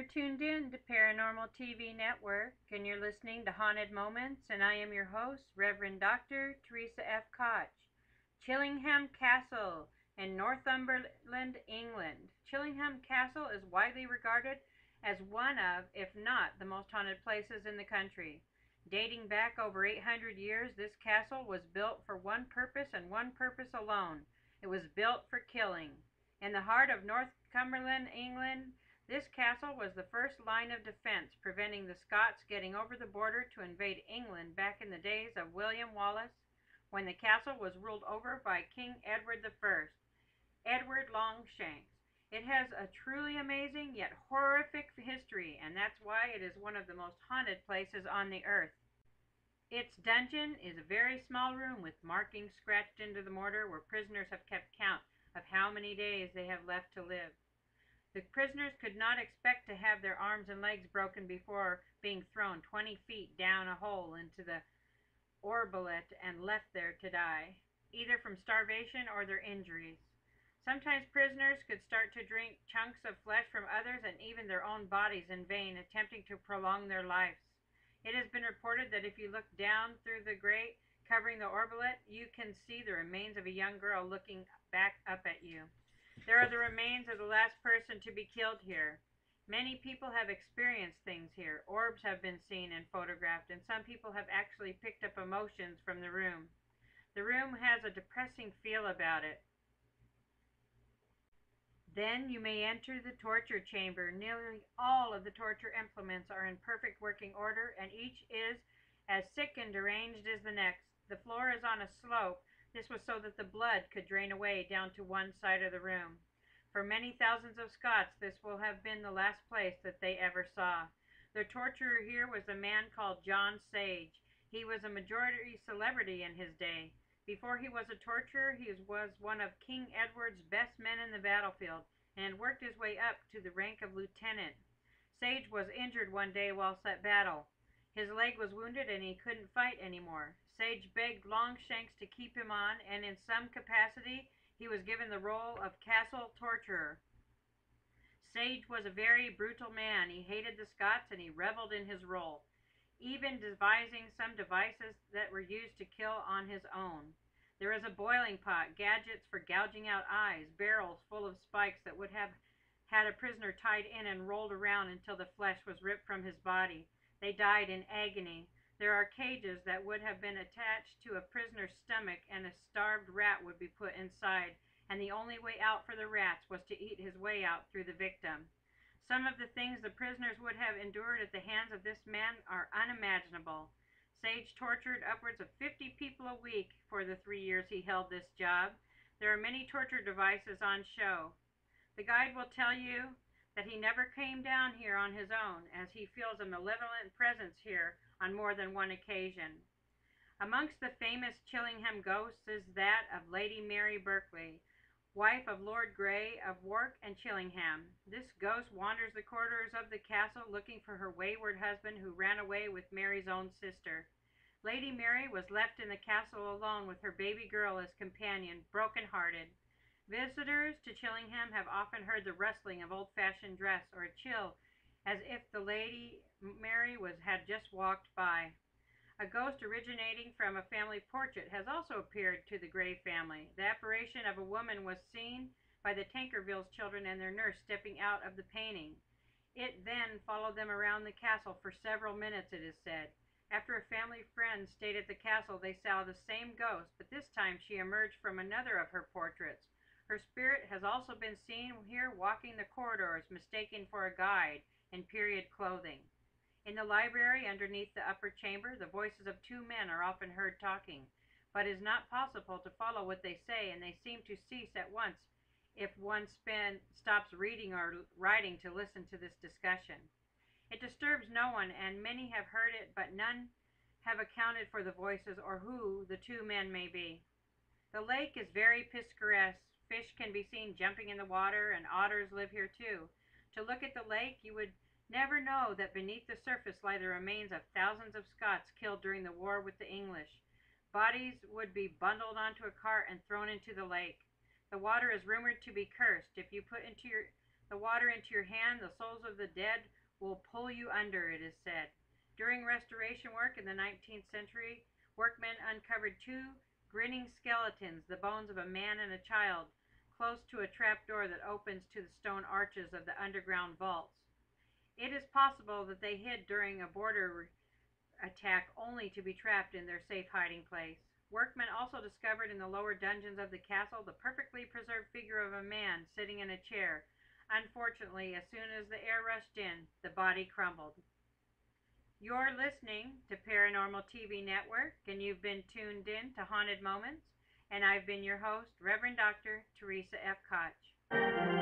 You're tuned in to Paranormal TV Network, and you're listening to Haunted Moments, and I am your host, Reverend Dr. Theresa F. Koch. Chillingham Castle in Northumberland, England. Chillingham Castle is widely regarded as one of, if not the most haunted places in the country. Dating back over 800 years, this castle was built for one purpose and one purpose alone. It was built for killing. In the heart of Northumberland, England, this castle was the first line of defense, preventing the Scots getting over the border to invade England back in the days of William Wallace, when the castle was ruled over by King Edward I, Edward Longshanks. It has a truly amazing yet horrific history, and that's why it is one of the most haunted places on the earth. Its dungeon is a very small room with markings scratched into the mortar where prisoners have kept count of how many days they have left to live. The prisoners could not expect to have their arms and legs broken before being thrown 20 feet down a hole into the oubliette and left there to die, either from starvation or their injuries. Sometimes prisoners could start to drink chunks of flesh from others and even their own bodies in vain, attempting to prolong their lives. It has been reported that if you look down through the grate covering the oubliette, you can see the remains of a young girl looking back up at you. There are the remains of the last person to be killed here. Many people have experienced things here. Orbs have been seen and photographed, and some people have actually picked up emotions from the room. The room has a depressing feel about it. Then you may enter the torture chamber. Nearly all of the torture implements are in perfect working order, and each is as sick and deranged as the next. The floor is on a slope. This was so that the blood could drain away down to one side of the room. For many thousands of Scots, this will have been the last place that they ever saw. The torturer here was a man called John Sage. He was a majority celebrity in his day. Before he was a torturer, he was one of King Edward's best men in the battlefield and worked his way up to the rank of lieutenant. Sage was injured one day whilst at battle. His leg was wounded and he couldn't fight anymore. Sage begged Longshanks to keep him on, and in some capacity he was given the role of castle torturer. Sage was a very brutal man. He hated the Scots and he reveled in his role, even devising some devices that were used to kill on his own. There is a boiling pot, gadgets for gouging out eyes, barrels full of spikes that would have had a prisoner tied in and rolled around until the flesh was ripped from his body. They died in agony. There are cages that would have been attached to a prisoner's stomach, and a starved rat would be put inside, and the only way out for the rats was to eat his way out through the victim. Some of the things the prisoners would have endured at the hands of this man are unimaginable. Sage tortured upwards of 50 people a week for the 3 years he held this job. There are many torture devices on show. The guide will tell you that he never came down here on his own, as he feels a malevolent presence here on more than one occasion. Amongst the famous Chillingham ghosts is that of Lady Mary Berkeley, wife of Lord Grey of Wark and Chillingham. This ghost wanders the corridors of the castle looking for her wayward husband who ran away with Mary's own sister. Lady Mary was left in the castle alone with her baby girl as companion, broken-hearted. Visitors to Chillingham have often heard the rustling of old-fashioned dress or a chill as if the Lady Mary had just walked by. A ghost originating from a family portrait has also appeared to the Grey family. The apparition of a woman was seen by the Tankerville's children and their nurse stepping out of the painting. It then followed them around the castle for several minutes, it is said. After a family friend stayed at the castle, they saw the same ghost, but this time she emerged from another of her portraits. Her spirit has also been seen here walking the corridors, mistaken for a guide in period clothing. In the library underneath the upper chamber, the voices of two men are often heard talking, but it is not possible to follow what they say, and they seem to cease at once if one stops reading or writing to listen to this discussion. It disturbs no one, and many have heard it, but none have accounted for the voices or who the two men may be. The lake is very picturesque. Fish can be seen jumping in the water, and otters live here too. To look at the lake, you would never know that beneath the surface lie the remains of thousands of Scots killed during the war with the English. Bodies would be bundled onto a cart and thrown into the lake. The water is rumored to be cursed. If you put into the water into your hand, the souls of the dead will pull you under, it is said. During restoration work in the 19th century, workmen uncovered two grinning skeletons, the bones of a man and a child, close to a trapdoor that opens to the stone arches of the underground vaults. It is possible that they hid during a border attack only to be trapped in their safe hiding place. Workmen also discovered in the lower dungeons of the castle the perfectly preserved figure of a man sitting in a chair. Unfortunately, as soon as the air rushed in, the body crumbled. You're listening to Paranormal TV Network, and you've been tuned in to Haunted Moments, and I've been your host, Reverend Dr. Theresa F. Koch.